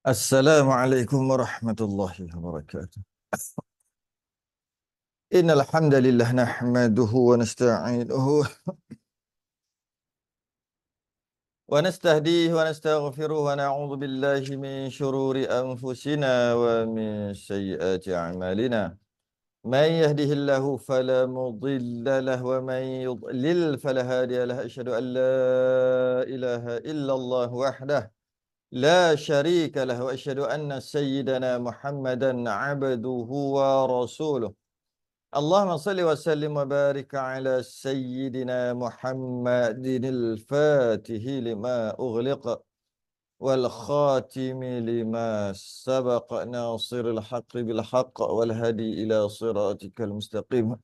Assalamualaikum warahmatullahi wabarakatuh. Innal hamdalillah nahmaduhu wa nasta'inuhu wa nastahdihi wa nastaghfiruh wa na'udzu billahi min shururi anfusina wa min sayyiati a'malina. Man yahdihillahu fala mudilla lahu wa man yudlil fala hadiya lahu. Asyhadu an la ilaha illallah wahdahu la syarika lahu wa asyhadu anna sayyidana Muhammadan 'abduhu wa rasuluh. Allahumma salli wa sallim wa barik ala sayyidina Muhammadin al-fatihi lima ughliqa wal khatimi lima sabaqa nasiril haqqi bil haqq wal hadi ila siratikal mustaqim.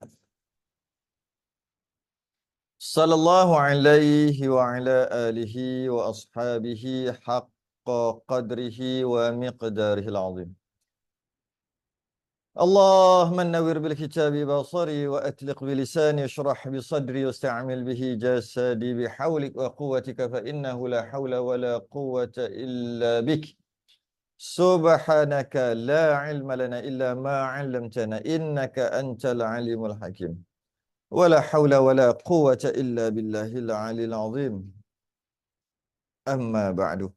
Sallallahu alaihi wa ala alihi wa ashabihi haqqa qadrihi wa miqdarihil azim. اللهم نور بالكتاب بصري وأتلق بلساني اشرح بصدري واستعمل به جسدي بحولك وقوتك فإنه لا حول ولا قوة إلا بك سبحانك لا علم لنا إلا ما علمتنا إنك أنت العليم الحكيم ولا حول ولا قوة إلا بالله العلي العظيم أما بعد.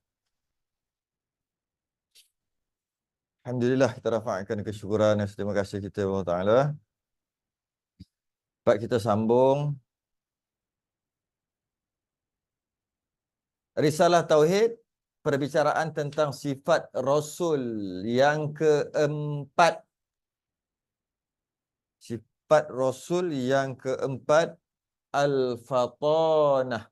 Alhamdulillah, kita rafa'kan kesyukuran dan terima kasih kita kepada Allah Ta'ala. Baik, kita sambung Risalah Tauhid, perbicaraan tentang sifat Rasul yang keempat. Sifat Rasul yang keempat, Al-Fatanah.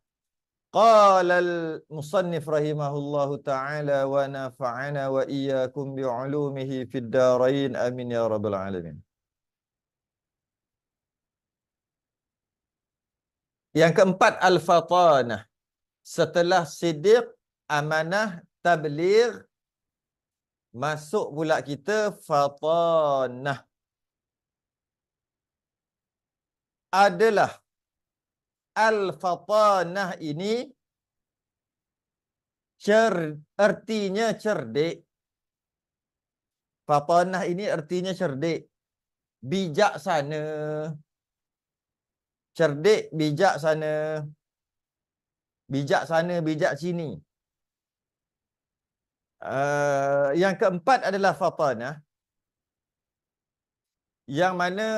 Qala al-musannif rahimahullahu ta'ala wa nafa'ana wa iyyakum bi'ulumihi fid darain amin ya rabbal alamin. Yang keempat, Al-Fatanah. Setelah siddiq, amanah, tabligh, masuk pula kita fatanah. Adalah Al-Fatanah ini artinya cerdik. Fatanah ini artinya cerdik, bijaksana. Cerdik, bijaksana. Bijaksana, bijak sini. Yang keempat adalah fatanah, yang mana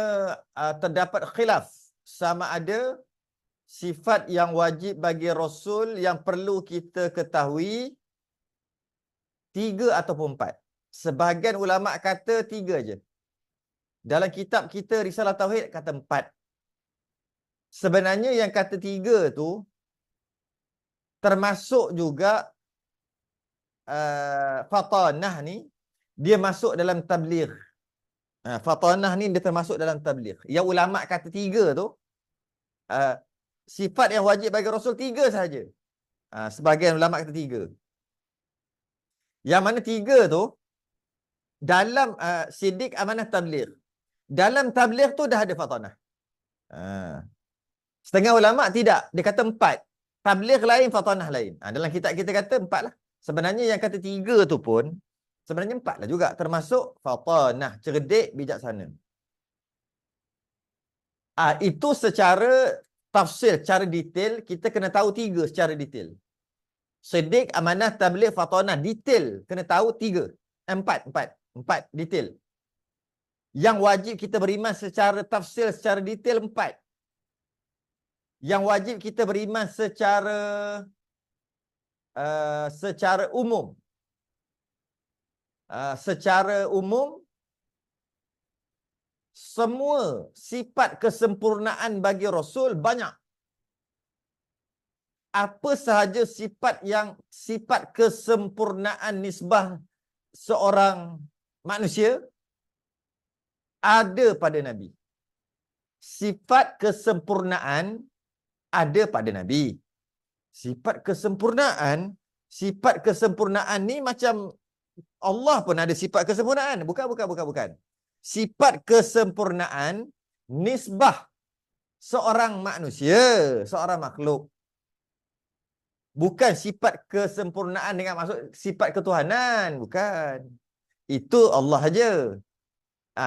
terdapat khilaf sama ada sifat yang wajib bagi Rasul yang perlu kita ketahui 3 ataupun 4. Sebahagian ulama kata 3 je. Dalam kitab kita Risalah Tauhid kata 4. Sebenarnya yang kata 3 tu termasuk juga fatanah ni, dia masuk dalam tabligh. Fatanah ni dia termasuk dalam tabligh. Yang ulama kata 3 tu sifat yang wajib bagi Rasul 3 sahaja. Sebahagian ulama kata 3. Yang mana 3 tu dalam siddiq, amanah, tabligh. Dalam tabligh tu dah ada fatanah. Setengah ulama tidak, dia kata 4. Tabligh lain, fatanah lain. Dalam kitab kita kata 4 lah. Sebenarnya yang kata 3 tu pun sebenarnya 4 lah juga, termasuk fatanah, cerdik, bijaksana. Itu secara tafsir, secara detail, kita kena tahu 3 secara detail. Siddiq, amanah, tabligh, fatanah, detail kena tahu 3. 4 detail. Yang wajib kita beriman secara tafsir, secara detail 4. Yang wajib kita beriman secara umum. Secara umum, semua sifat kesempurnaan bagi Rasul banyak. Apa sahaja sifat kesempurnaan nisbah seorang manusia ada pada Nabi. Sifat kesempurnaan ada pada Nabi. Sifat kesempurnaan ni macam Allah pun ada sifat kesempurnaan. Bukan. Sifat kesempurnaan nisbah seorang manusia, seorang makhluk. Bukan sifat kesempurnaan dengan maksud sifat ketuhanan. Bukan. Itu Allah aja.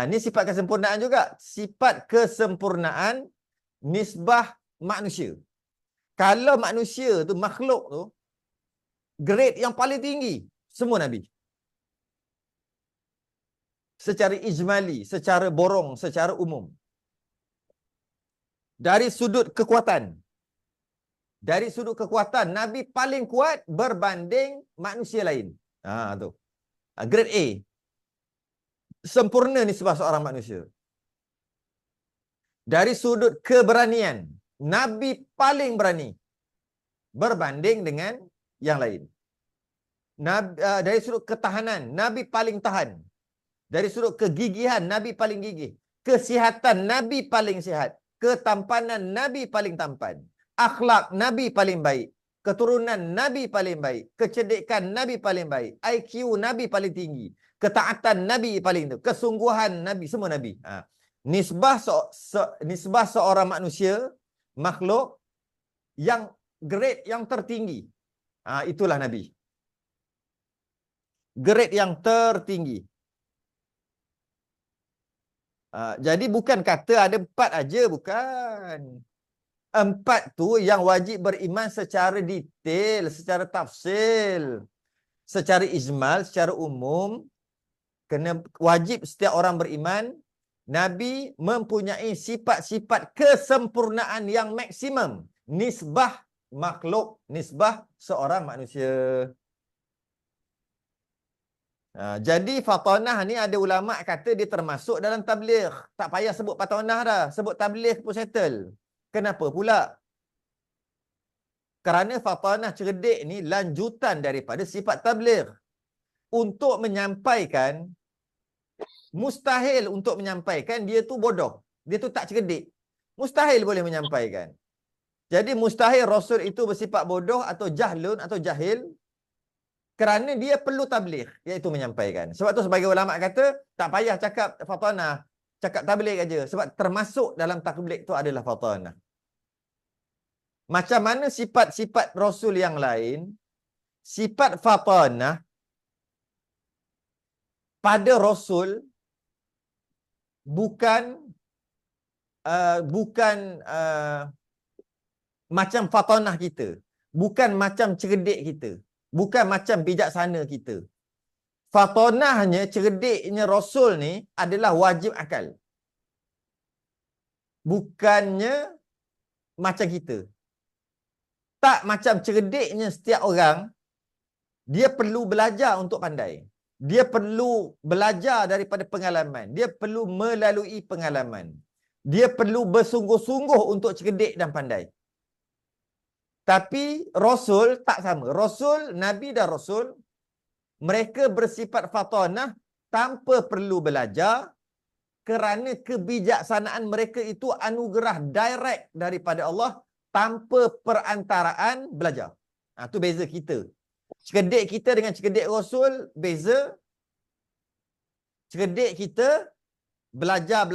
Ini sifat kesempurnaan juga. Sifat kesempurnaan nisbah manusia. Kalau manusia tu, makhluk tu, grade yang paling tinggi, semua Nabi. Secara ijmali, secara borong, secara umum. Dari sudut kekuatan. Dari sudut kekuatan, Nabi paling kuat berbanding manusia lain. Tu. Grade A. Sempurna nisbah seorang manusia. Dari sudut keberanian, Nabi paling berani berbanding dengan yang lain. Dari sudut ketahanan, Nabi paling tahan. Dari sudut kegigihan, Nabi paling gigih. Kesihatan, Nabi paling sihat. Ketampanan, Nabi paling tampan. Akhlak, Nabi paling baik. Keturunan, Nabi paling baik. Kecerdikan, Nabi paling baik. IQ, Nabi paling tinggi. Ketaatan, Nabi paling tinggi. Kesungguhan, Nabi. Semua Nabi. Nisbah seorang manusia, makhluk, yang grade yang tertinggi. Itulah Nabi. Grade yang tertinggi. Jadi bukan kata ada 4 aja, bukan. 4 tu yang wajib beriman secara detail, secara tafsil, secara ijmal, secara umum. Kena wajib setiap orang beriman. Nabi mempunyai sifat-sifat kesempurnaan yang maksimum. Nisbah makhluk, nisbah seorang manusia. Jadi fatanah ni ada ulama kata dia termasuk dalam tabligh. Tak payah sebut fatanah dah. Sebut tabligh pun settle. Kenapa pula? Kerana fatanah cerdik ni lanjutan daripada sifat tabligh. Untuk menyampaikan, mustahil untuk menyampaikan dia tu bodoh. Dia tu tak cerdik. Mustahil boleh menyampaikan. Jadi mustahil Rasul itu bersifat bodoh atau jahlun atau jahil. Kerana dia perlu tabligh, iaitu menyampaikan. Sebab tu sebagai ulama kata, tak payah cakap fatanah, cakap tabligh aja. Sebab termasuk dalam tabligh tu adalah fatanah. Macam mana sifat-sifat Rasul yang lain, sifat fatanah pada Rasul bukan macam fatanah kita. Bukan macam cerdik kita. Bukan macam bijaksana kita. Fatanahnya, cerdiknya Rasul ni adalah wajib akal. Bukannya macam kita. Tak macam cerdiknya setiap orang, dia perlu belajar untuk pandai. Dia perlu belajar daripada pengalaman. Dia perlu melalui pengalaman. Dia perlu bersungguh-sungguh untuk cerdik dan pandai. Tapi Rasul tak sama. Rasul, Nabi dan Rasul, mereka bersifat fatanah tanpa perlu belajar kerana kebijaksanaan mereka itu anugerah direct daripada Allah tanpa perantaraan belajar. Itu beza kita. Cerdik kita dengan cerdik Rasul beza. Cerdik kita belajar,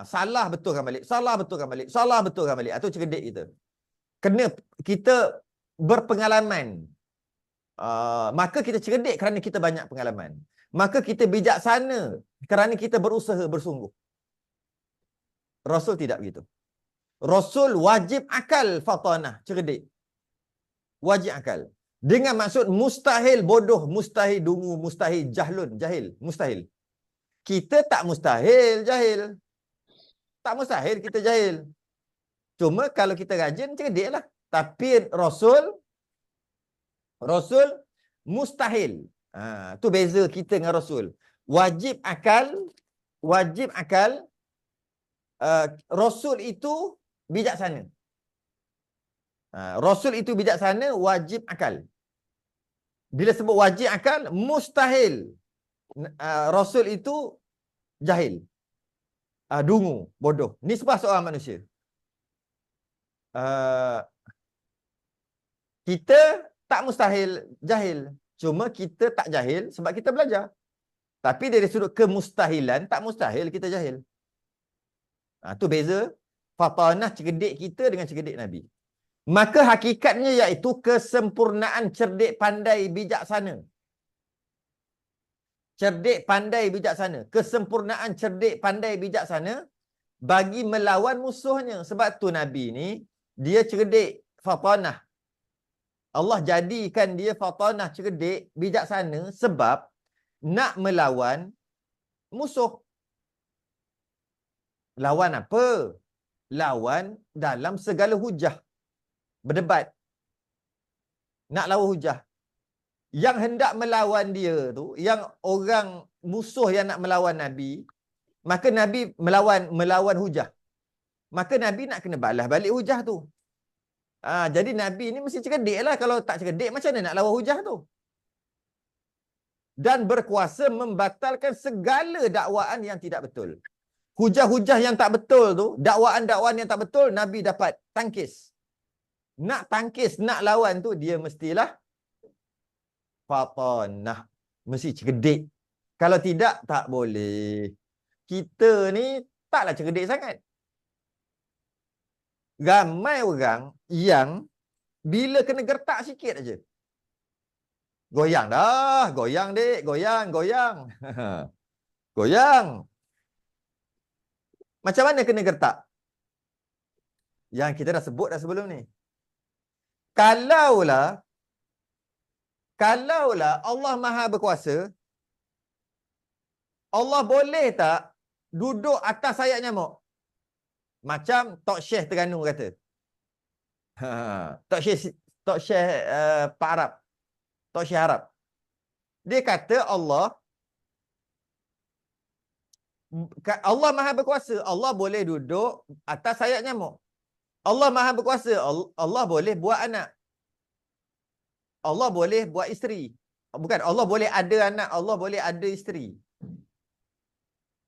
salah betulkan balik, salah betulkan balik, salah betulkan balik. Itu cerdik kita. Kena kita berpengalaman. Maka kita cerdik kerana kita banyak pengalaman. Maka kita bijaksana kerana kita berusaha bersungguh. Rasul tidak begitu. Rasul wajib akal fatanah, cerdik. Wajib akal. Dengan maksud mustahil bodoh, mustahil dungu, mustahil jahlun, jahil. Mustahil. Kita tak mustahil jahil. Tak mustahil kita jahil. Cuma kalau kita rajin, cerdik lah. Tapi Rasul mustahil. Tu beza kita dengan Rasul. Wajib akal. Rasul itu bijaksana. Rasul itu bijaksana, wajib akal. Bila sebut wajib akal, mustahil Rasul itu jahil. Dungu, bodoh. Nisbah seorang manusia. Kita tak mustahil jahil. Cuma kita tak jahil sebab kita belajar. Tapi dari sudut kemustahilan, tak mustahil kita jahil. Tu beza fatanah cerdik kita dengan cerdik Nabi. Maka hakikatnya iaitu kesempurnaan cerdik pandai bijaksana. Cerdik pandai bijaksana. Kesempurnaan cerdik pandai bijaksana bagi melawan musuhnya. Sebab tu Nabi ni, dia cerdik, fatanah. Allah jadikan dia fatanah, cerdik, bijaksana sebab nak melawan musuh. Lawan apa? Lawan dalam segala hujah. Berdebat. Nak lawan hujah. Yang hendak melawan dia tu, yang orang musuh yang nak melawan Nabi, maka Nabi melawan hujah. Maka Nabi nak kena balas balik hujah tu. Jadi Nabi ni mesti cerdik lah. Kalau tak cerdik, macam mana nak lawan hujah tu? Dan berkuasa membatalkan segala dakwaan yang tidak betul. Hujah-hujah yang tak betul tu, dakwaan-dakwaan yang tak betul, Nabi dapat tangkis. Nak tangkis, nak lawan tu, dia mestilah fatanah. Mesti cerdik. Kalau tidak, tak boleh. Kita ni taklah cerdik sangat. Ramai orang yang bila kena gertak sikit aja, goyang dah, goyang dek, goyang, goyang. Goyang. Macam mana kena gertak? Yang kita dah sebut dah sebelum ni. Kalaulah Allah Maha Berkuasa, Allah boleh tak duduk atas sayap nyamuk? Macam Tok Syekh Terengganu kata. Tok Syekh Pak Arab. Tok Syekh Arab. Dia kata Allah Maha Berkuasa. Allah boleh duduk atas sayap nyamuk. Allah Maha Berkuasa. Allah boleh buat anak. Allah boleh buat isteri. Bukan, Allah boleh ada anak. Allah boleh ada isteri.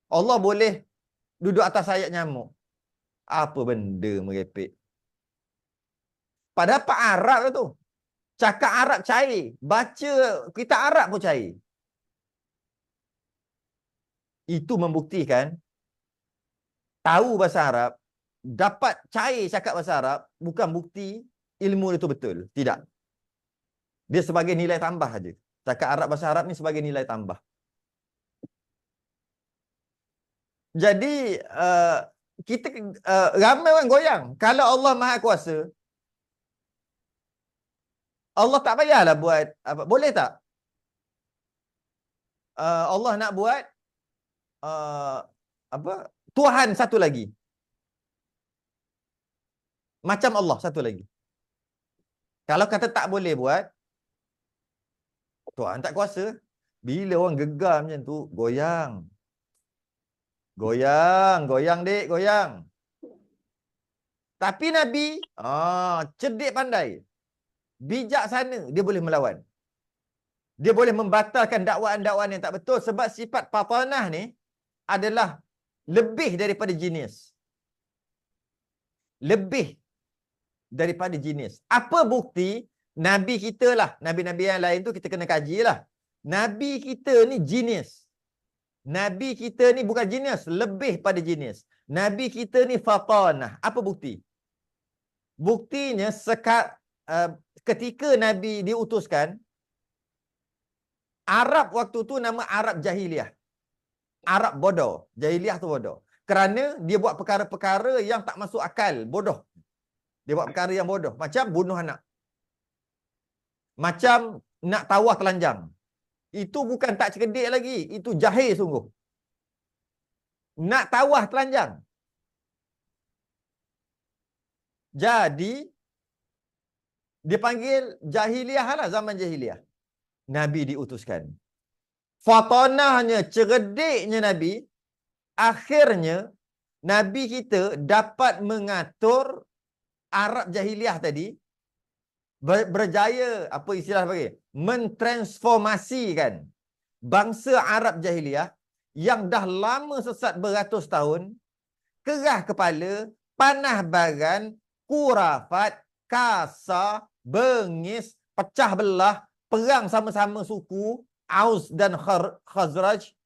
Allah boleh duduk atas sayap nyamuk. Apa benda merepek? Padahal Pak Arab tu. Cakap Arab cair. Baca kitab Arab pun cair. Itu membuktikan tahu bahasa Arab, dapat cair cakap bahasa Arab, bukan bukti ilmu itu betul. Tidak. Dia sebagai nilai tambah saja. Cakap Arab bahasa Arab ni sebagai nilai tambah. Jadi kita ramai orang goyang. Kalau Allah Maha Kuasa, Allah tak payahlah buat apa. Boleh tak? Allah nak buat apa? Tuhan satu lagi. Macam Allah satu lagi. Kalau kata tak boleh buat, Tuhan tak kuasa. Bila orang gegar macam tu, goyang. Goyang, goyang dek, goyang. Tapi Nabi, cerdik pandai. Bijaksana, dia boleh melawan. Dia boleh membatalkan dakwaan-dakwaan yang tak betul sebab sifat fatanah ni adalah lebih daripada jenis. Lebih daripada jenis. Apa bukti? Nabi kita lah. Nabi-Nabi yang lain tu kita kena kaji lah. Nabi kita ni jenis. Nabi kita ni bukan jenis, lebih pada jenis. Nabi kita ni fatanah. Apa bukti? Buktinya ketika Nabi diutuskan, Arab waktu tu nama Arab Jahiliyah. Arab bodoh. Jahiliyah tu bodoh. Kerana dia buat perkara-perkara yang tak masuk akal. Bodoh. Dia buat perkara yang bodoh. Macam bunuh anak. Macam nak tawah telanjang. Itu bukan tak cerdik lagi. Itu jahil sungguh. Nak tawah telanjang. Jadi, dia panggil jahiliyah lah, zaman jahiliyah. Nabi diutuskan. Fatanahnya, cerdiknya Nabi, akhirnya Nabi kita dapat mengatur Arab jahiliyah tadi, berjaya, apa istilah bagi? Mentransformasikan bangsa Arab jahiliyah yang dah lama sesat beratus tahun, kerah kepala, panah baran, kurafat, kasar, bengis, pecah belah, perang sama-sama suku, Aus dan Khazraj.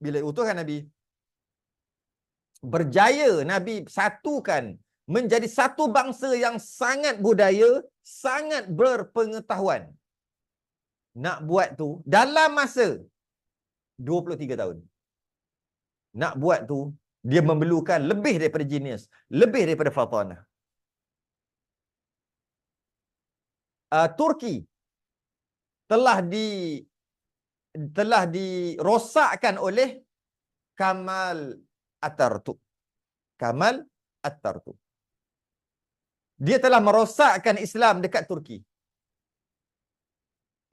Bila utuskan Nabi, berjaya Nabi satukan menjadi satu bangsa yang sangat budaya, sangat berpengetahuan. Nak buat tu dalam masa 23 tahun. Nak buat tu, dia memerlukan lebih daripada genius, lebih daripada fatanah. Turki telah dirosakkan oleh Kamal Atatürk. Kamal Atatürk. Dia telah merosakkan Islam dekat Turki.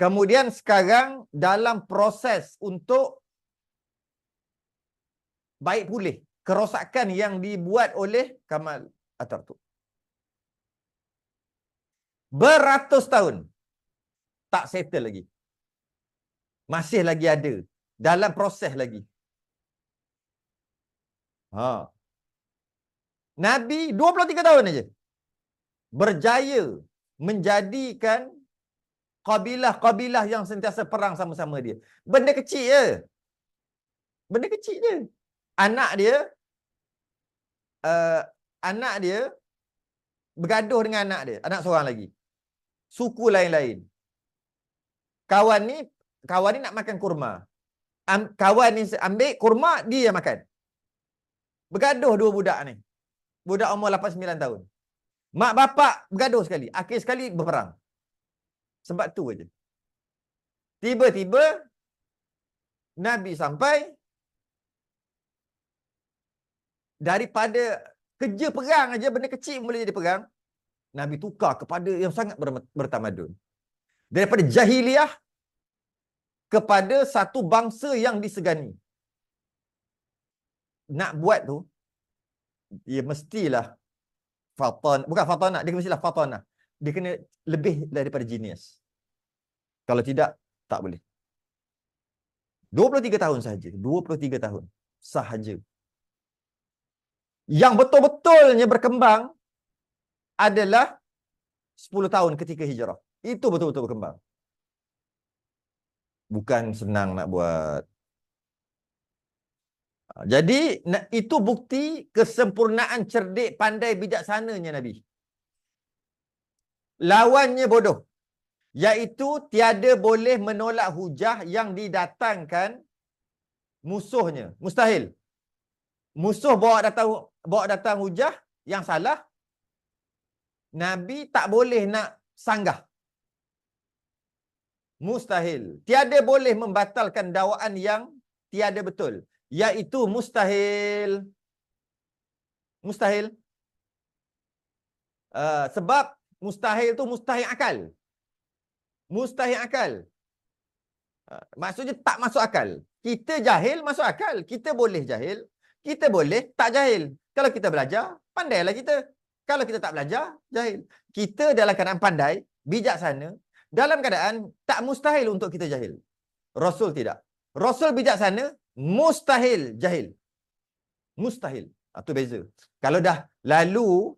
Kemudian sekarang dalam proses untuk baik pulih kerosakan yang dibuat oleh Kamal Atatürk. Beratus tahun tak settle lagi. Masih lagi ada. Dalam proses lagi. Nabi 23 tahun aja berjaya menjadikan kabilah-kabilah yang sentiasa perang sama-sama dia. Benda kecil je. Benda kecil je. Anak dia bergaduh dengan anak dia. Anak seorang lagi. Suku lain-lain. Kawan ni nak makan kurma. Kawan ni ambil kurma, dia yang makan. Bergaduh dua budak ni. Budak umur 8-9 tahun. Mak bapak bergaduh sekali. Akhir sekali berperang. Sebab tu aja. Tiba-tiba Nabi sampai, daripada kerja perang aja, benda kecil boleh jadi perang, Nabi tukar kepada yang sangat bertamadun. Daripada jahiliah kepada satu bangsa yang disegani. Nak buat tu, dia mestilah bukan fatanah, dia mestilah fatanah. Dia kena lebih daripada genius. Kalau tidak, tak boleh. 23 tahun sahaja. 23 tahun sahaja. Yang betul-betulnya berkembang adalah 10 tahun ketika hijrah. Itu betul-betul berkembang. Bukan senang nak buat. Jadi, itu bukti kesempurnaan cerdik, pandai, bijaksananya Nabi. Lawannya bodoh. Iaitu tiada boleh menolak hujah yang didatangkan musuhnya. Mustahil. Musuh bawa datang hujah yang salah, Nabi tak boleh nak sanggah. Mustahil. Tiada boleh membatalkan dakwaan yang tiada betul. Iaitu mustahil. Mustahil. Sebab mustahil tu mustahil akal. Mustahil akal. Maksudnya tak masuk akal. Kita jahil masuk akal. Kita boleh jahil. Kita boleh tak jahil. Kalau kita belajar, pandailah kita. Kalau kita tak belajar, jahil. Kita dalam keadaan pandai, bijaksana, dalam keadaan tak mustahil untuk kita jahil. Rasul tidak. Rasul bijaksana, mustahil jahil. Mustahil. Itu beza. Kalau dah lalu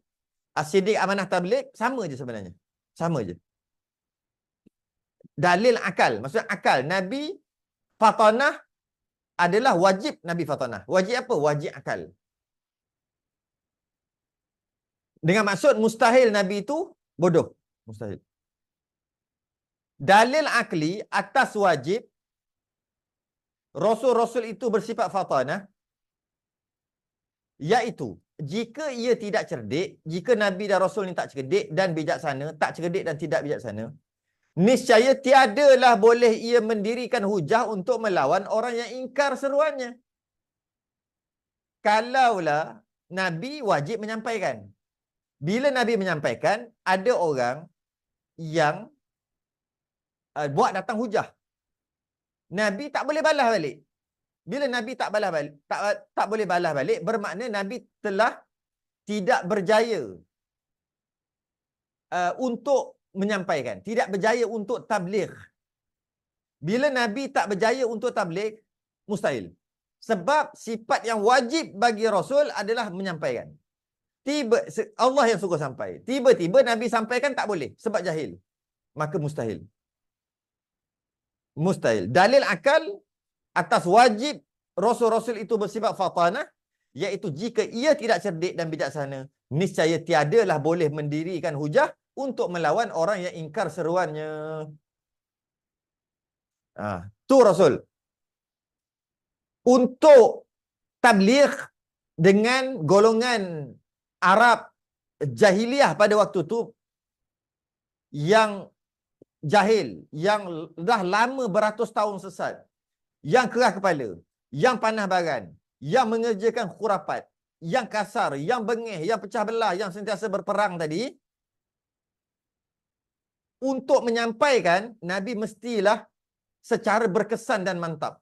As-Siddiq Amanah Tabligh, sama je sebenarnya. Sama je. Dalil akal. Maksudnya akal. Nabi fatanah adalah wajib Nabi fatanah. Wajib apa? Wajib akal. Dengan maksud mustahil Nabi itu bodoh. Mustahil. Dalil akli atas wajib Rasul-Rasul itu bersifat fatanah, iaitu jika ia tidak cerdik, jika Nabi dan Rasul ni tak cerdik dan bijaksana, tak cerdik dan tidak bijaksana, niscaya tiadalah boleh ia mendirikan hujah untuk melawan orang yang ingkar seruannya. Kalaulah Nabi wajib menyampaikan. Bila Nabi menyampaikan, ada orang yang buat datang hujah. Nabi tak boleh balas balik. Bila Nabi tak balas balik, tak boleh balas balik, bermakna Nabi telah tidak berjaya untuk menyampaikan, tidak berjaya untuk tabligh. Bila Nabi tak berjaya untuk tabligh, mustahil. Sebab sifat yang wajib bagi Rasul adalah menyampaikan. Allah yang suruh sampai. Tiba-tiba Nabi sampaikan tak boleh sebab jahil. Maka mustahil. Mustahil. Dalil akal atas wajib Rasul-Rasul itu bersifat fatanah, iaitu jika ia tidak cerdik dan bijaksana, niscaya tiadalah boleh mendirikan hujah untuk melawan orang yang ingkar seruannya. Tu Rasul. Untuk tabligh dengan golongan Arab jahiliyah pada waktu tu yang jahil, yang dah lama beratus tahun sesat, yang keras kepala, yang panah baran, yang mengerjakan khurafat, yang kasar, yang bengih, yang pecah belah, yang sentiasa berperang tadi, untuk menyampaikan, Nabi mestilah secara berkesan dan mantap.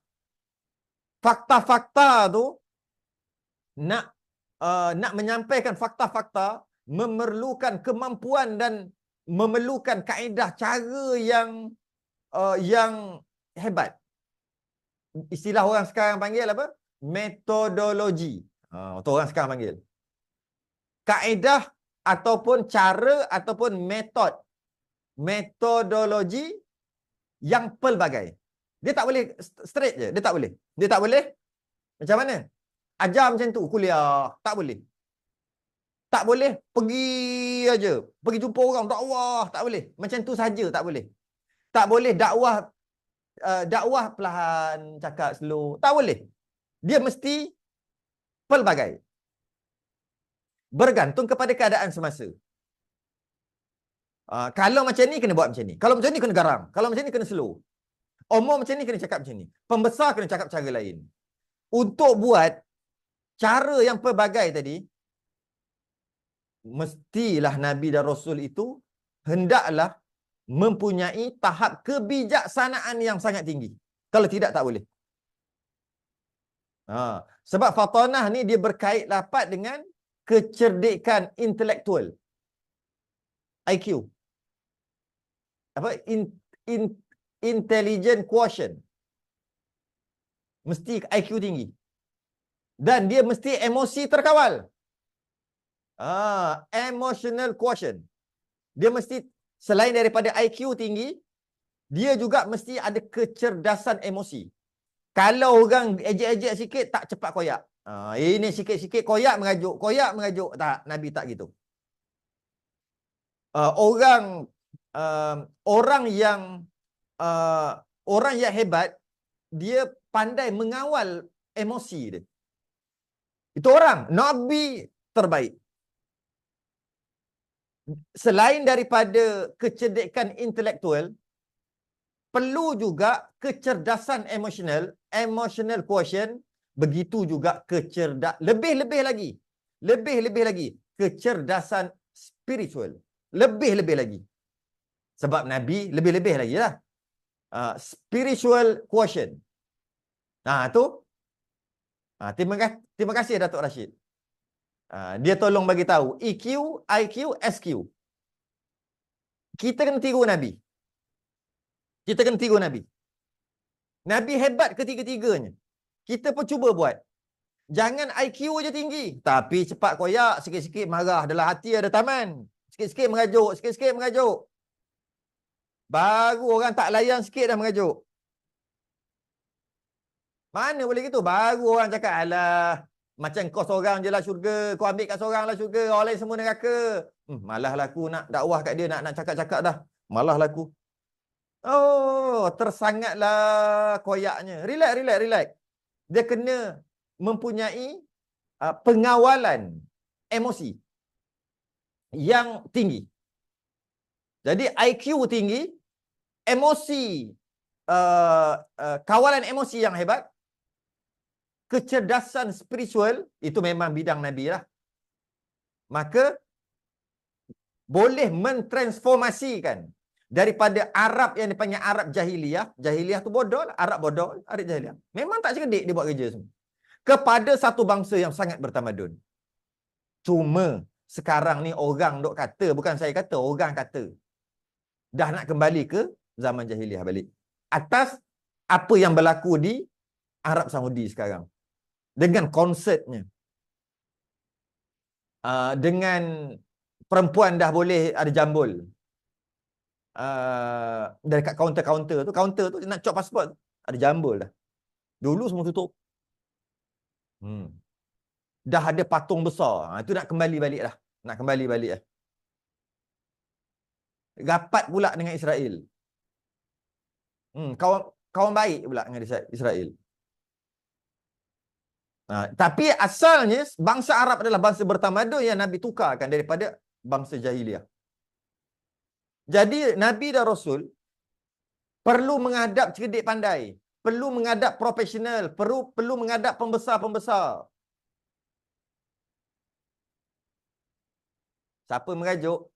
Fakta-fakta tu nak menyampaikan fakta-fakta memerlukan kemampuan dan memerlukan kaedah cara yang hebat. Istilah orang sekarang panggil apa? Metodologi. Tu orang sekarang panggil. Kaedah ataupun cara ataupun metodologi yang pelbagai. Dia tak boleh straight je. Dia tak boleh. Dia tak boleh macam mana? Ajar macam tu, kuliah. Tak boleh. Tak boleh pergi aja. Pergi jumpa orang, dakwah. Tak boleh. Macam tu saja tak boleh. Tak boleh dakwah perlahan, cakap slow. Tak boleh. Dia mesti pelbagai. Bergantung kepada keadaan semasa. Kalau macam ni, kena buat macam ni. Kalau macam ni, kena garang. Kalau macam ni, kena slow. Umur macam ni, kena cakap macam ni. Pembesar kena cakap cara lain. Untuk buat cara yang pelbagai tadi, mestilah Nabi dan Rasul itu hendaklah mempunyai tahap kebijaksanaan yang sangat tinggi. Kalau tidak, tak boleh. Sebab fatanah ni dia berkait rapat dengan kecerdikan intelektual. IQ. Apa? Intelligent quotient. Mesti IQ tinggi. Dan dia mesti emosi terkawal. Emotional quotient. Dia mesti selain daripada IQ tinggi, dia juga mesti ada kecerdasan emosi. Kalau orang ejek-ejek sikit, tak cepat koyak. Ini sikit-sikit koyak mengajuk. Tak, Nabi tak gitu. Orang yang hebat, dia pandai mengawal emosi dia. Itu orang. Nabi terbaik. Selain daripada kecerdikan intelektual, perlu juga kecerdasan emotional quotient, begitu juga lebih-lebih lagi kecerdasan spiritual, lebih-lebih lagi. Sebab Nabi lebih-lebih lagi lah. Spiritual quotient. Tu. Terima kasih Datuk Rashid. Dia tolong bagi tahu EQ, IQ, SQ. Kita kena tiru Nabi. Nabi hebat ketiga-tiganya. Kita pun cuba buat. Jangan IQ je tinggi, tapi cepat koyak, sikit-sikit marah, dalam hati ada taman. Sikit-sikit mengajuk. Baru orang tak layan sikit dah mengajuk. Mana boleh gitu? Baru orang cakap, alah, macam kau seorang je lah syurga, kau ambil kat seorang lah syurga, orang lain semua neraka. Malah lah aku nak dakwah kat dia, nak cakap-cakap dah. Malah lah aku. Tersangatlah koyaknya. Relax. Dia kena mempunyai pengawalan emosi yang tinggi. Jadi IQ tinggi, emosi, kawalan emosi yang hebat, kecerdasan spiritual, itu memang bidang Nabi lah. Maka boleh mentransformasikan daripada Arab yang dipanggil Arab jahiliyah. Jahiliyah tu bodoh lah. Arab bodoh, Arab jahiliyah. Memang tak cerdik dia buat kerja semua. Kepada satu bangsa yang sangat bertamadun. Cuma sekarang ni orang dok kata, bukan saya kata, orang kata, dah nak kembali ke zaman jahiliyah balik. Atas apa yang berlaku di Arab Saudi sekarang. Dengan konsertnya. Dengan perempuan dah boleh ada jambul. Dekat kaunter tu nak cop pasport tu, ada jambul dah. Dulu semua tutup. dah ada patung besar. Itu nak kembali balik lah. Nak kembali balik lah. Rapat pula dengan Israel. Kawan kawan baik pula dengan Israel. Tapi asalnya bangsa Arab adalah bangsa bertamadun yang Nabi tukarkan daripada bangsa jahiliah. Jadi Nabi dan Rasul perlu menghadap cerdik pandai, perlu menghadap profesional, perlu menghadap pembesar-pembesar. Siapa mengajuk?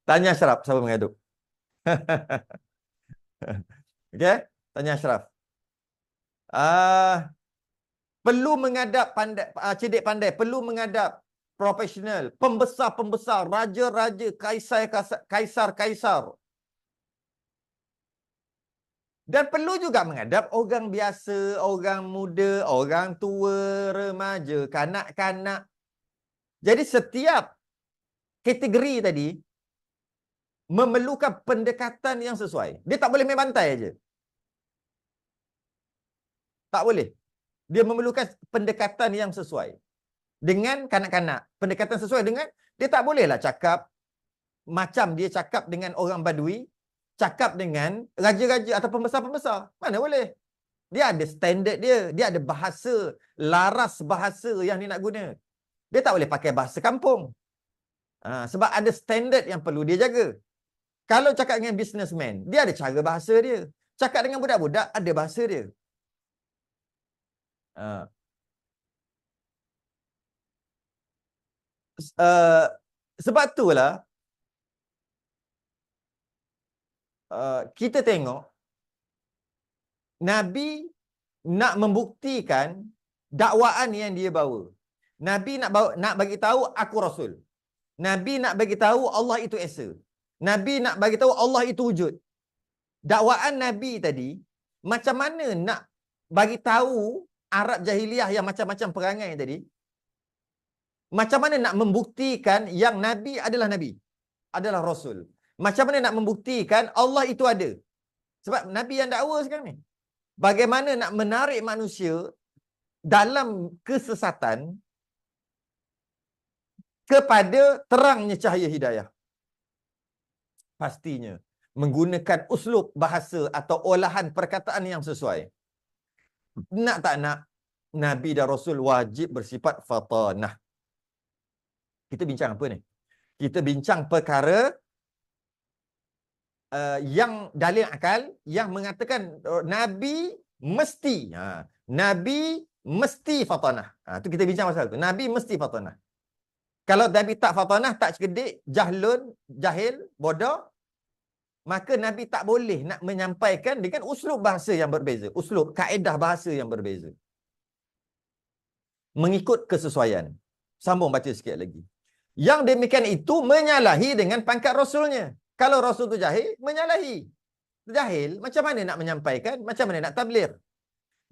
Tanya Ashraf siapa mengajuk. Okey, tanya Ashraf. Perlu menghadap pandai, cerdik pandai, perlu menghadap profesional, pembesar-pembesar, raja-raja, kaisar-kaisar. Dan perlu juga menghadap orang biasa, orang muda, orang tua, remaja, kanak-kanak. Jadi setiap kategori tadi memerlukan pendekatan yang sesuai. Dia tak boleh main bantai aja. Tak boleh. Dia memerlukan pendekatan yang sesuai. Dengan kanak-kanak. Pendekatan sesuai dengan, dia tak bolehlah cakap macam dia cakap dengan orang Badui, cakap dengan raja-raja atau pembesar-pembesar. Mana boleh? Dia ada standard dia. Dia ada bahasa, laras bahasa yang dia nak guna. Dia tak boleh pakai bahasa kampung. Sebab ada standard yang perlu dia jaga. Kalau cakap dengan businessman, dia ada cara bahasa dia. Cakap dengan budak-budak, ada bahasa dia. Sebab itulah kita tengok Nabi nak membuktikan dakwaan yang dia bawa. Nabi nak bagi tahu aku rasul. Nabi nak bagi tahu Allah itu esa. Nabi nak bagi tahu Allah itu wujud. Dakwaan Nabi tadi macam mana nak bagi tahu Arab jahiliah yang macam-macam perangai tadi? Macam mana nak membuktikan yang Nabi adalah Nabi, adalah Rasul? Macam mana nak membuktikan Allah itu ada? Sebab Nabi yang dakwa sekarang ni. Bagaimana nak menarik manusia dalam kesesatan kepada terangnya cahaya hidayah? Pastinya menggunakan uslub bahasa atau olahan perkataan yang sesuai. Nak tak nak, Nabi dan Rasul wajib bersifat fatanah. Kita bincang apa ni? Kita bincang perkara yang dalil akal yang mengatakan Nabi mesti Nabi mesti fatanah. Tu kita bincang pasal tu. Nabi mesti fatanah. Kalau Nabi tak fatanah, tak cerdik, jahil, bodoh, maka Nabi tak boleh nak menyampaikan dengan uslub bahasa yang berbeza, uslub kaedah bahasa yang berbeza. Mengikut kesesuaian. Sambung baca sikit lagi. Yang demikian itu menyalahi dengan pangkat Rasulnya. Kalau Rasul tu jahil, menyalahi. Jahil, macam mana nak menyampaikan? Macam mana nak tabligh?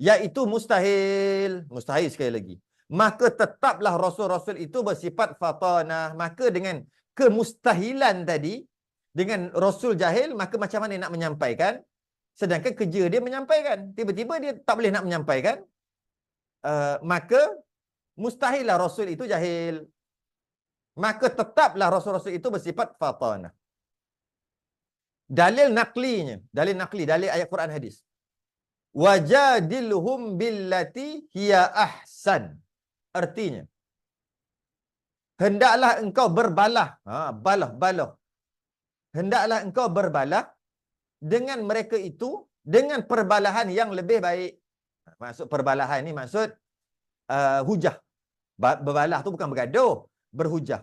Iaitu mustahil. Mustahil sekali lagi. Maka tetaplah Rasul-Rasul itu bersifat fatanah. Maka dengan kemustahilan tadi, dengan Rasul jahil, maka macam mana nak menyampaikan? Sedangkan kerja dia menyampaikan. Tiba-tiba dia tak boleh nak menyampaikan. Maka mustahillah Rasul itu jahil. Maka tetaplah Rasul-Rasul itu bersifat fatanah. Dalil naklinya, dalil ayat Quran hadis. Wajadilhum billati hiya ahsan. Artinya, hendaklah engkau berbalah. Balah. Hendaklah engkau berbalah dengan mereka itu dengan perbalahan yang lebih baik. Maksud perbalahan ni maksud hujah. Berbalah tu bukan bergaduh, berhujah.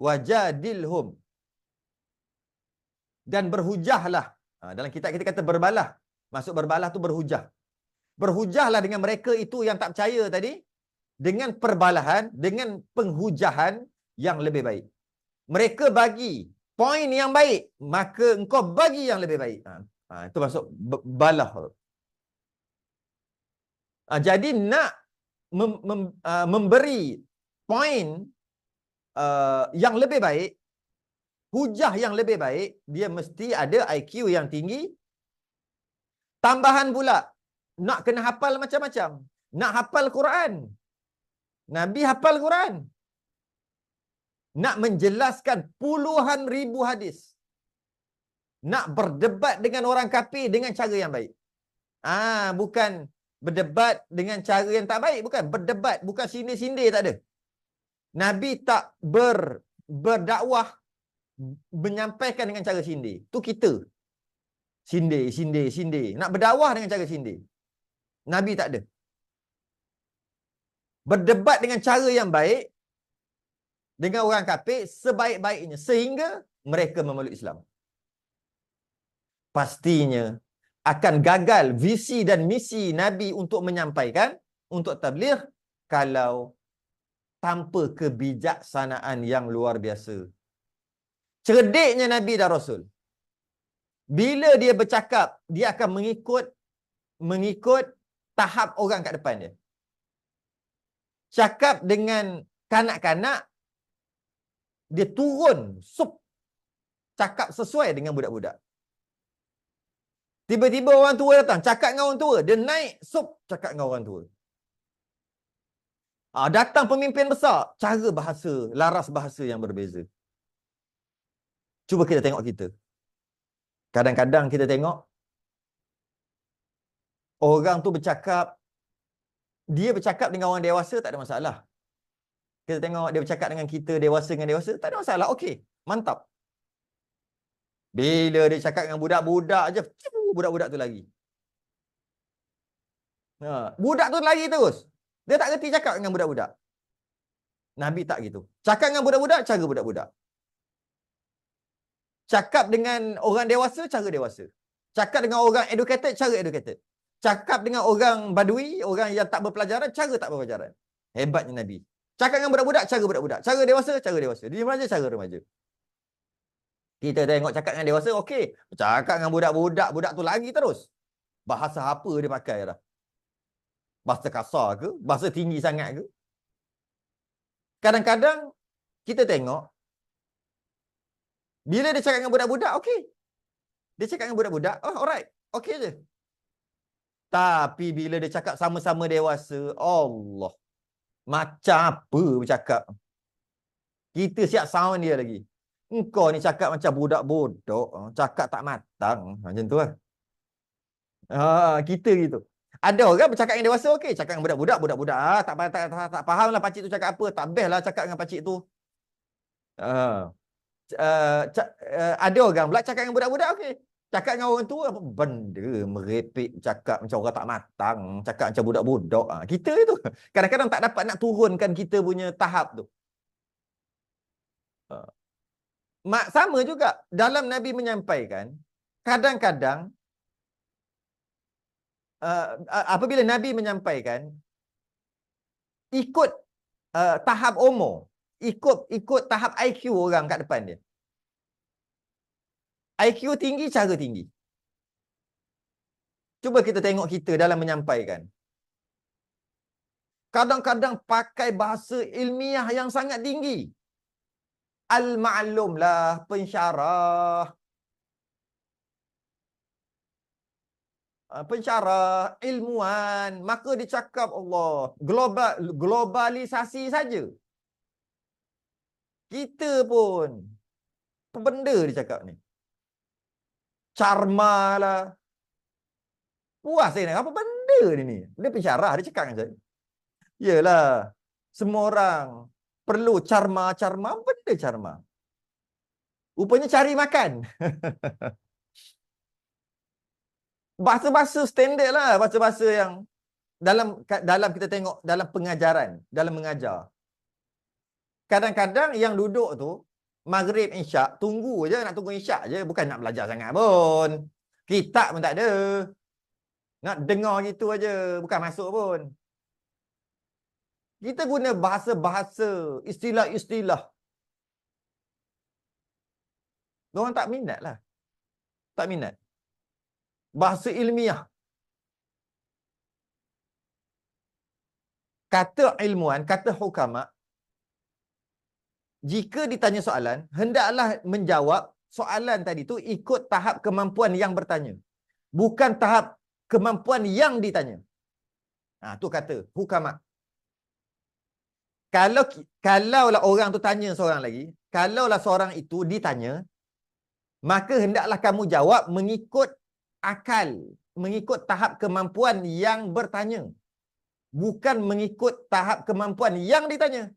Wajadilhum. Dan berhujahlah. Dalam kitab kita kata berbalah. Maksud berbalah tu berhujah. Berhujahlah dengan mereka itu yang tak percaya tadi dengan perbalahan, dengan penghujahan yang lebih baik. Mereka bagi poin yang baik, maka engkau bagi yang lebih baik. Itu maksud balah. Jadi nak memberi poin yang lebih baik, hujah yang lebih baik, dia mesti ada IQ yang tinggi. Tambahan pula, nak kena hafal macam-macam. Nak hafal Quran. Nabi hafal Quran. Nak menjelaskan puluhan ribu hadis. Nak berdebat dengan orang kafir dengan cara yang baik. Bukan berdebat dengan cara yang tak baik. Bukan. Berdebat. Bukan sindir-sindir, tak ada. Nabi tak berdakwah menyampaikan dengan cara sindir. Tu kita. Sindir. Nak berdakwah dengan cara sindir. Nabi tak ada. Berdebat dengan cara yang baik dengan orang kafir sebaik-baiknya sehingga mereka memeluk Islam. Pastinya akan gagal visi dan misi Nabi untuk menyampaikan, untuk tabligh, kalau tanpa kebijaksanaan yang luar biasa. Cerdiknya Nabi dan Rasul. Bila dia bercakap, dia akan mengikut tahap orang kat depan dia. Cakap dengan kanak-kanak, dia turun, cakap sesuai dengan budak-budak. Tiba-tiba orang tua datang, cakap dengan orang tua. Dia naik, cakap dengan orang tua. Datang pemimpin besar, cara bahasa, laras bahasa yang berbeza. Cuba kita tengok kita. Kadang-kadang kita tengok, orang tu bercakap, dia bercakap dengan orang dewasa, tak ada masalah. Kita tengok dia bercakap dengan kita, dewasa dengan dewasa, tak ada masalah. Okey, mantap. Bila dia cakap dengan budak-budak je, budak-budak tu lagi. Budak tu lagi terus. Dia tak reti cakap dengan budak-budak. Nabi tak gitu. Cakap dengan budak-budak, cara budak-budak. Cakap dengan orang dewasa, cara dewasa. Cakap dengan orang educated, cara educated. Cakap dengan orang badui, orang yang tak berpelajaran, cara tak berpelajaran. Hebatnya Nabi. Cakap dengan budak-budak, cara budak-budak. Cara dewasa, cara dewasa. Dia remaja, cara remaja. Kita tengok cakap dengan dewasa, okey. Cakap dengan budak-budak, budak tu lagi terus. Bahasa apa dia pakai dah? Bahasa kasar ke? Bahasa tinggi sangat ke? Kadang-kadang kita tengok, bila dia cakap dengan budak-budak, okey. Dia cakap dengan budak-budak, alright. Okey je. Tapi bila dia cakap sama-sama dewasa, Allah. Macam apa bercakap? Kita siap sound dia lagi. Engkau ni cakap macam budak bodoh. Cakap tak matang. Macam tu lah. Kita gitu. Ada orang bercakap yang dewasa, okey. Cakap dengan budak-budak, budak-budak. Tak faham lah pakcik tu cakap apa. Tak best lah cakap dengan pakcik tu. Ada orang pula cakap dengan budak-budak, okey. Cakap dengan orang tua, apa benda merepek, cakap macam orang tak matang, cakap macam budak-budak. Kita itu kadang-kadang tak dapat nak turunkan kita punya tahap tu. Sama juga dalam Nabi menyampaikan, kadang-kadang apabila Nabi menyampaikan, ikut tahap umur, ikut tahap IQ orang kat depan dia. IQ tinggi, cara tinggi. Cuba kita tengok kita dalam menyampaikan. Kadang-kadang pakai bahasa ilmiah yang sangat tinggi. Al-ma'lum lah, pensyarah. Pensyarah, ilmuwan. Maka dia cakap, Allah, globalisasi saja. Kita pun, apa benda dia cakap ni? Carma lah. Puas saya nak, apa benda ni? Dia pensyarah, dia cakap dengan saya. Yelah, semua orang perlu carma. Apa benda carma? Rupanya cari makan. Bahasa-bahasa standard lah. Bahasa-bahasa yang dalam kita tengok, dalam pengajaran, dalam mengajar. Kadang-kadang yang duduk tu, Maghrib, Isyak, tunggu je, nak tunggu Isyak je. Bukan nak belajar sangat pun. Kitab pun tak ada. Nak dengar gitu aja, bukan masuk pun. Kita guna bahasa-bahasa, istilah-istilah. Diorang tak minat lah. Tak minat. Bahasa ilmiah. Kata ilmuwan, kata hukama, jika ditanya soalan, hendaklah menjawab soalan tadi tu ikut tahap kemampuan yang bertanya. Bukan tahap kemampuan yang ditanya. Tu kata hukama. Kalaulah orang tu tanya seorang lagi, kalaulah seorang itu ditanya, maka hendaklah kamu jawab mengikut akal, mengikut tahap kemampuan yang bertanya, bukan mengikut tahap kemampuan yang ditanya.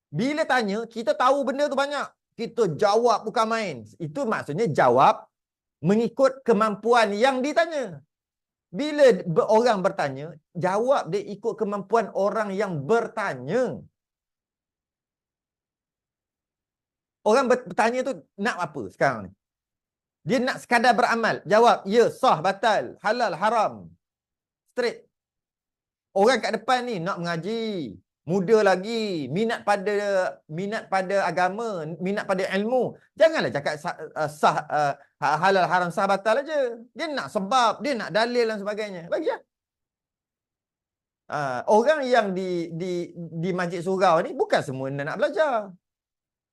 Bila tanya, kita tahu benda tu banyak, kita jawab bukan main. Itu maksudnya jawab mengikut kemampuan yang ditanya. Bila orang bertanya, jawab dia ikut kemampuan orang yang bertanya. Orang bertanya tu nak apa sekarang ni? Dia nak sekadar beramal. Jawab, ya, sah, batal, halal, haram. Straight. Orang kat depan ni nak mengaji, muda lagi, minat pada agama, minat pada ilmu. Janganlah cakap sah, halal, haram, sah, batal aja. Dia nak sebab, dia nak dalil dan sebagainya. Bagi lah. Orang yang di Masjid Surau ni bukan semua nak belajar.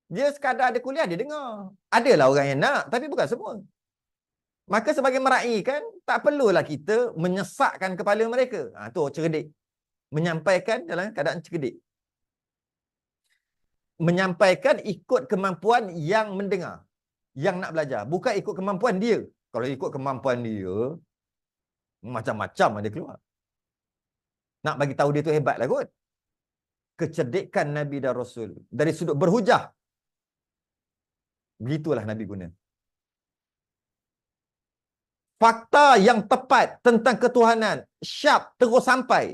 Dia sekadar ada kuliah, dia dengar. Adalah orang yang nak, tapi bukan semua. Maka sebagai meraih kan, tak perlulah kita menyesakkan kepala mereka. Tu cerdik. Menyampaikan dalam keadaan cerdik. Menyampaikan ikut kemampuan yang mendengar, yang nak belajar. Bukan ikut kemampuan dia. Kalau ikut kemampuan dia, macam-macam ada keluar. Nak bagi tahu dia tu hebat lah kot. Kecerdikan Nabi dan Rasul dari sudut berhujah, begitulah Nabi guna. Fakta yang tepat tentang ketuhanan, syap terus sampai.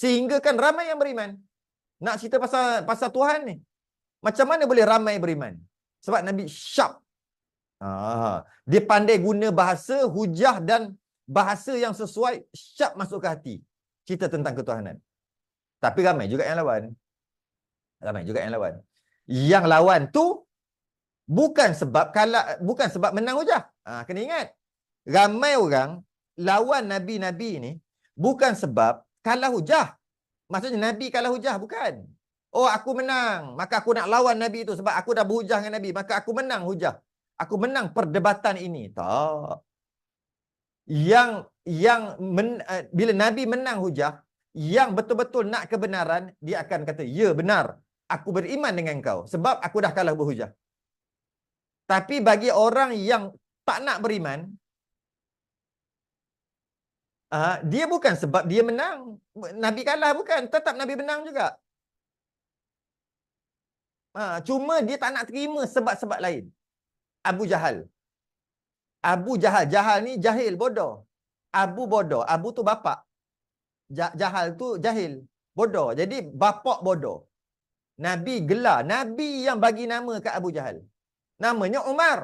Sehingga kan ramai yang beriman. Nak cerita pasal Tuhan ni, macam mana boleh ramai beriman? Sebab Nabi syap. Dia pandai guna bahasa hujah dan bahasa yang sesuai, syap masuk ke hati. Cerita tentang ketuhanan. Tapi ramai juga yang lawan. Ramai juga yang lawan. Yang lawan tu bukan sebab menang hujah. Kena ingat. Ramai orang lawan Nabi-Nabi ni bukan sebab kalah hujah. Maksudnya Nabi kalah hujah, bukan. Oh, aku menang, maka aku nak lawan Nabi itu sebab aku dah berhujah dengan Nabi, maka aku menang hujah. Aku menang perdebatan ini. Tak. Bila Nabi menang hujah, yang betul-betul nak kebenaran, dia akan kata, ya benar, aku beriman dengan kau sebab aku dah kalah berhujah. Tapi bagi orang yang tak nak beriman, dia bukan sebab dia menang, Nabi kalah, bukan. Tetap Nabi menang juga. Cuma dia tak nak terima sebab-sebab lain. Abu Jahal. Jahal ni jahil, bodoh. Abu bodoh. Abu tu bapak. Jahal tu jahil, bodoh. Jadi bapak bodoh. Nabi gelar. Nabi yang bagi nama kat Abu Jahal. Namanya Umar.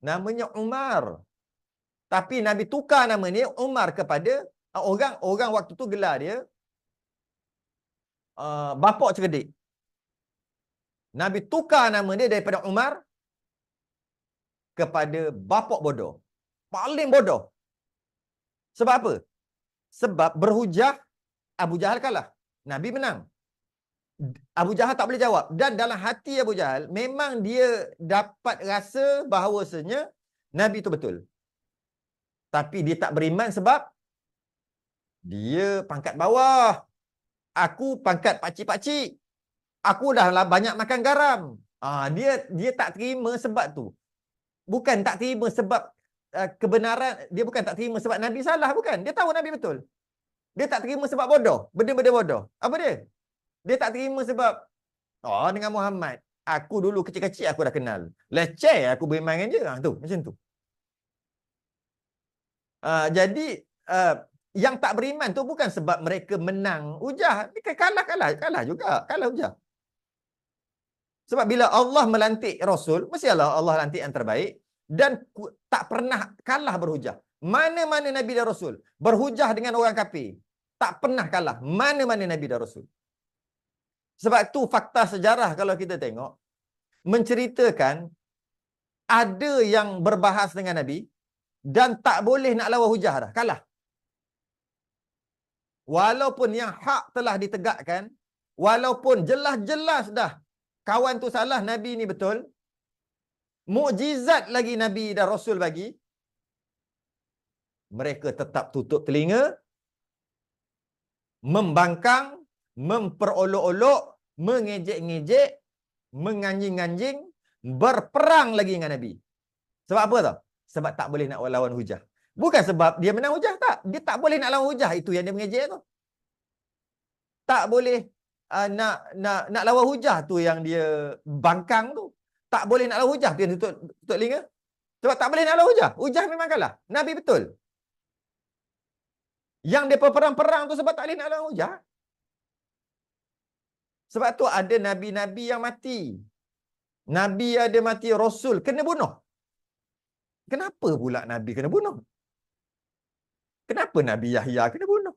Namanya Umar. Tapi Nabi tukar nama ni Umar kepada orang waktu tu gelar dia bapak cerdik. Nabi tukar nama dia daripada Umar kepada bapak bodoh. Paling bodoh. Sebab apa? Sebab berhujah, Abu Jahal kalah, Nabi menang. Abu Jahal tak boleh jawab. Dan dalam hati Abu Jahal, memang dia dapat rasa bahawasanya Nabi itu betul. Tapi dia tak beriman sebab dia pangkat bawah. Aku pangkat pakcik-pakcik. Aku dah banyak makan garam. Dia tak terima sebab tu. Bukan tak terima sebab kebenaran. Dia bukan tak terima sebab Nabi salah. Bukan. Dia tahu Nabi betul. Dia tak terima sebab bodoh. Benda-benda bodoh. Apa dia? Dia tak terima sebab dengan Muhammad, aku dulu kecil-kecil aku dah kenal. Leceh aku beriman dengan dia. Tu, macam tu. Jadi yang tak beriman tu bukan sebab mereka menang hujah. Mereka kalah juga. Kalah hujah. Sebab bila Allah melantik Rasul, mestilah Allah lantik yang terbaik. Dan tak pernah kalah berhujah. Mana-mana Nabi dan Rasul berhujah dengan orang kafir, tak pernah kalah. Mana-mana Nabi dan Rasul. Sebab tu fakta sejarah kalau kita tengok, menceritakan ada yang berbahas dengan Nabi dan tak boleh nak lawan hujah dah, kalah. Walaupun yang hak telah ditegakkan, walaupun jelas-jelas dah kawan tu salah, Nabi ni betul, mukjizat lagi Nabi dan Rasul bagi, Mereka tetap tutup telinga, membangkang, memperolok-olok, mengejek-ngejek, menganjing-anjing, berperang lagi dengan Nabi. Sebab apa tau? Sebab tak boleh nak lawan hujah. Bukan sebab dia menang hujah, tak. Dia tak boleh nak lawan hujah. Itu yang dia mengejek tu. Tak boleh nak lawan hujah tu yang dia bangkang tu. Tak boleh nak lawan hujah tu yang tutup telinga. Sebab tak boleh nak lawan hujah. Hujah memang kalah. Nabi betul. Yang dia perang-perang tu sebab tak boleh nak lawan hujah. Sebab tu ada nabi-nabi yang mati. Nabi ada mati, Rasul kena bunuh. Kenapa pula Nabi kena bunuh? Kenapa Nabi Yahya kena bunuh?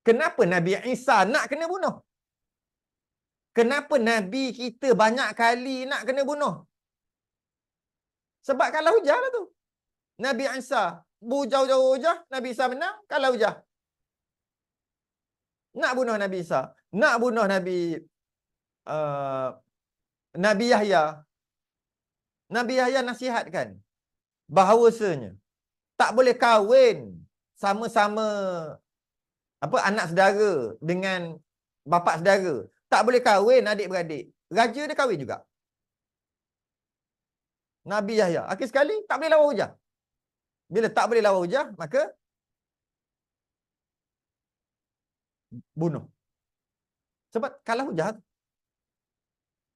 Kenapa Nabi Isa nak kena bunuh? Kenapa Nabi kita banyak kali nak kena bunuh? Sebab kalah hujah lah tu. Nabi Isa jauh-jauh hujah, Nabi Isa menang, kalah hujah. Nak bunuh Nabi Isa, nak bunuh uh, Nabi Yahya. Nabi Yahya nasihatkan bahawasanya tak boleh kahwin sama-sama anak saudara dengan bapa saudara. Tak boleh kahwin adik-beradik. Raja dia kahwin juga. Nabi Yahya akhir sekali tak boleh lawan hujah. Bila tak boleh lawan hujah, maka bunuh. Sebab kalah hujah.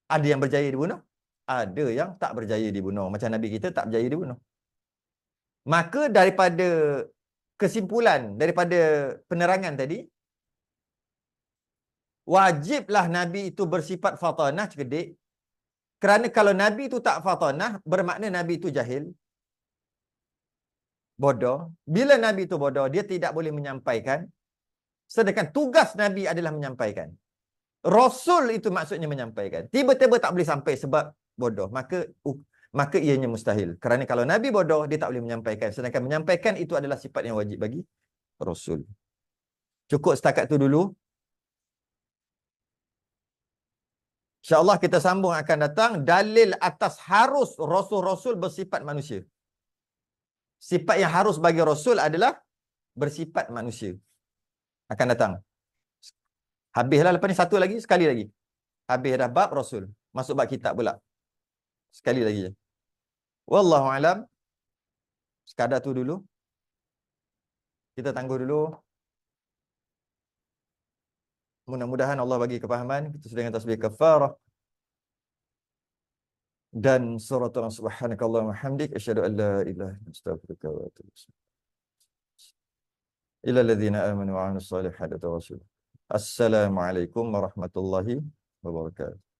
Ada yang berjaya dibunuh, ada yang tak berjaya dibunuh. Macam Nabi kita tak berjaya dibunuh. Maka daripada kesimpulan, daripada penerangan tadi, wajiblah Nabi itu bersifat fatanah, cerdik. Kerana kalau Nabi itu tak fatanah, bermakna Nabi itu jahil, bodoh. Bila Nabi itu bodoh, dia tidak boleh menyampaikan. Sedangkan tugas Nabi adalah menyampaikan. Rasul itu maksudnya menyampaikan. Tiba-tiba tak boleh sampai sebab bodoh. Maka ianya mustahil. Kerana kalau Nabi bodoh, dia tak boleh menyampaikan. Sedangkan menyampaikan itu adalah sifat yang wajib bagi Rasul. Cukup setakat itu dulu. InsyaAllah kita sambung akan datang. Dalil atas harus Rasul-Rasul bersifat manusia. Sifat yang harus bagi Rasul adalah bersifat manusia. Akan datang. Habislah lepas ni satu lagi, sekali lagi. Habis dah bab Rasul. Masuk bab kitab pula. Sekali lagi je. Wallahu alam. Sekadar tu dulu. Kita tangguh dulu. Mudah-mudahan Allah bagi kepahaman. Kita sudah dengan tasbih kafarah. Dan surat Subhanakallahumma wa hamdik asyhadu an la ilaha illa anta astaghfiruka wa atubu ilaik. Ila alladzina amanu wa 'amilus solihati tawassul. Assalamualaikum warahmatullahi wabarakatuh.